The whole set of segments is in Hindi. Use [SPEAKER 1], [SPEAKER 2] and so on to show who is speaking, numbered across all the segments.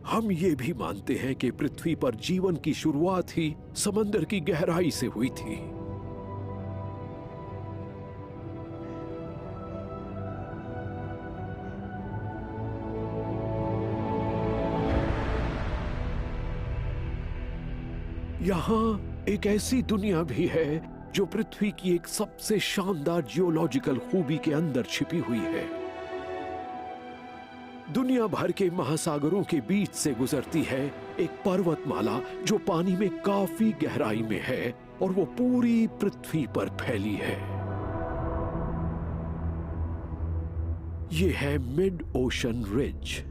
[SPEAKER 1] हम ये भी मानते हैं कि पृथ्वी पर जीवन की शुरुआत ही समंदर की गहराई से हुई थी। यहाँ एक ऐसी दुनिया भी है जो पृथ्वी की एक सबसे शानदार जियोलॉजिकल खूबी के अंदर छिपी हुई है। दुनिया भर के महासागरों के बीच से गुजरती है एक पर्वतमाला जो पानी में काफी गहराई में है और वो पूरी पृथ्वी पर फैली है। ये है mid ocean ridge.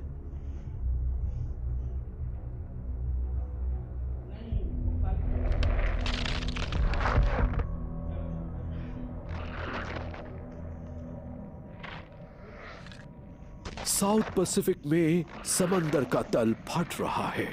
[SPEAKER 1] South Pacific में समंदर का तल फट रहा है।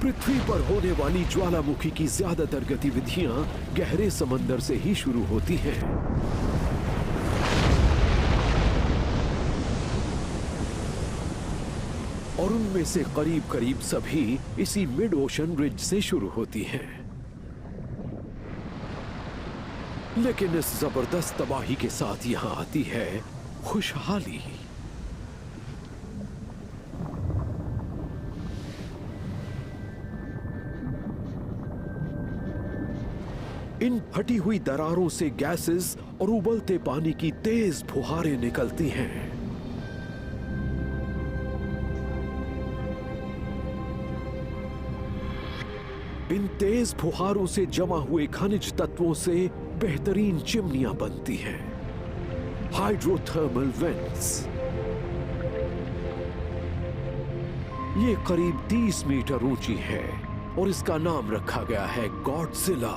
[SPEAKER 1] पृथ्वी पर होने वाली ज्वालामुखी की ज्यादातर गतिविधियां गहरे समंदर से ही शुरू होती हैं। और उनमें से करीब करीब सभी इसी मिड ओशन रिज से शुरू होती हैं। लेकिन इस जबरदस्त तबाही के साथ यहां आती है खुशहाली। इन फटी हुई दरारों से गैसेस और उबलते पानी की तेज फुहारें निकलती हैं। इन तेज फुहारों से जमा हुए खनिज तत्वों से बेहतरीन चिमनियां बनती हैं, हाइड्रोथर्मल वेंट्स। ये करीब 30 मीटर ऊंची है और इसका नाम रखा गया है गॉडजिला।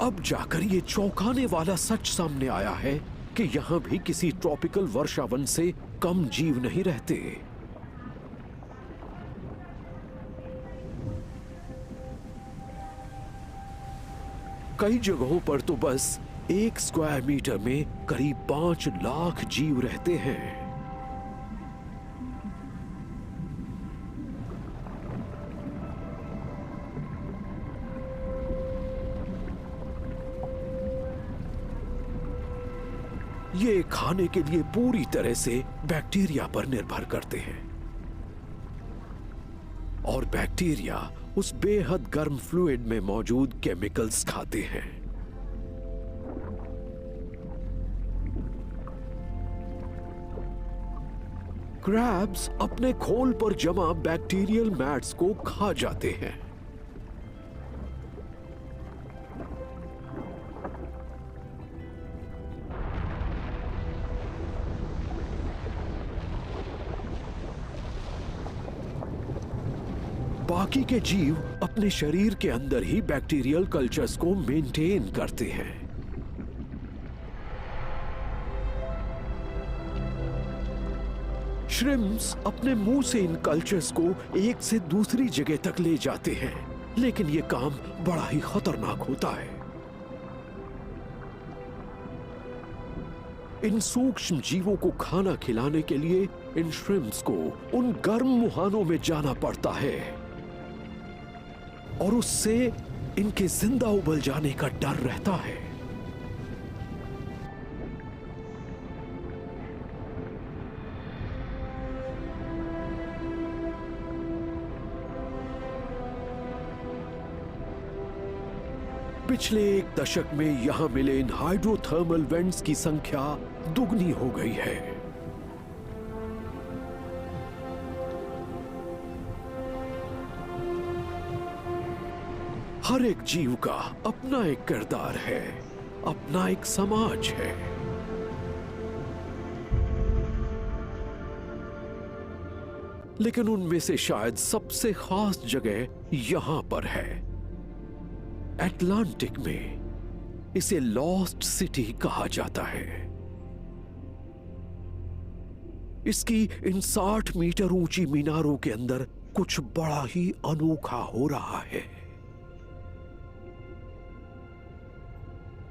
[SPEAKER 1] अब जाकर ये चौंकाने वाला सच सामने आया है कि यहां भी किसी ट्रॉपिकल वर्षावन से कम जीव नहीं रहते। कई जगहों पर तो बस 1 स्क्वायर मीटर में करीब 5 लाख जीव रहते हैं। ये खाने के लिए पूरी तरह से बैक्टीरिया पर निर्भर करते हैं और बैक्टीरिया उस बेहद गर्म फ्लूइड में मौजूद केमिकल्स खाते हैं। क्रैब्स अपने खोल पर जमा बैक्टीरियल मैट्स को खा जाते हैं। बाकी के जीव अपने शरीर के अंदर ही बैक्टीरियल कल्चर्स को मेंटेन करते हैं। श्रिम्प्स अपने मुंह से इन कल्चर्स को एक से दूसरी जगह तक ले जाते हैं, लेकिन यह काम बड़ा ही खतरनाक होता है। इन सूक्ष्म जीवों को खाना खिलाने के लिए इन श्रिम्प्स को उन गर्म मुहानों में जाना पड़ता है और उससे इनके जिंदा उबल जाने का डर रहता है। पिछले एक दशक में यहां मिले इन हाइड्रोथर्मल वेंट्स की संख्या दुगनी हो गई है। हर एक जीव का अपना एक किरदार है, अपना एक समाज है। लेकिन उनमें से शायद सबसे खास जगह यहां पर है, अटलांटिक में। इसे लॉस्ट सिटी कहा जाता है। इसकी इन 60 मीटर ऊंची मीनारों के अंदर कुछ बड़ा ही अनोखा हो रहा है।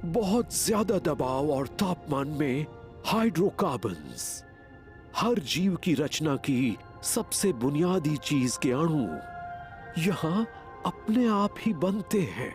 [SPEAKER 1] बहुत ज्यादा दबाव और तापमान में हाइड्रोकार्बन्स, हर जीव की रचना की सबसे बुनियादी चीज के अणु यहां अपने आप ही बनते हैं।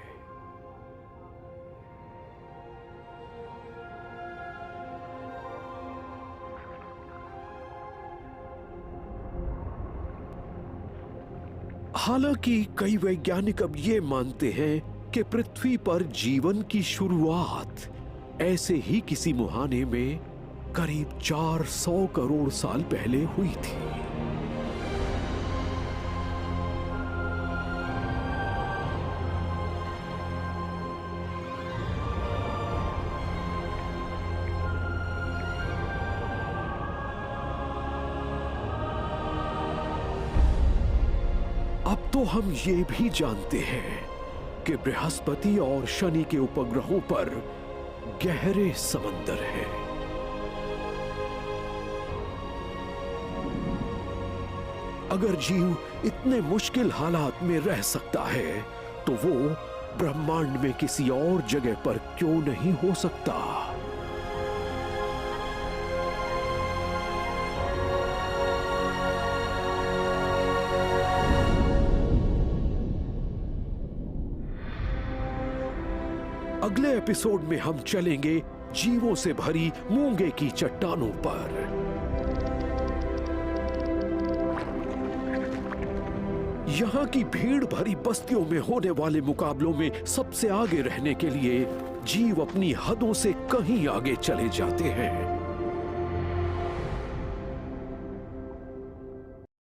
[SPEAKER 1] हालांकि कई वैज्ञानिक अब ये मानते हैं कि पृथ्वी पर जीवन की शुरुआत ऐसे ही किसी मुहाने में करीब 400 करोड़ साल पहले हुई थी। अब तो हम ये भी जानते हैं कि बृहस्पति और शनि के उपग्रहों पर गहरे समंदर हैं। अगर जीव इतने मुश्किल हालात में रह सकता है तो वो ब्रह्मांड में किसी और जगह पर क्यों नहीं हो सकता? अगले एपिसोड में हम चलेंगे जीवों से भरी मूंगे की चट्टानों पर। यहां की भीड़ भरी बस्तियों में होने वाले मुकाबलों में सबसे आगे रहने के लिए जीव अपनी हदों से कहीं आगे चले जाते हैं।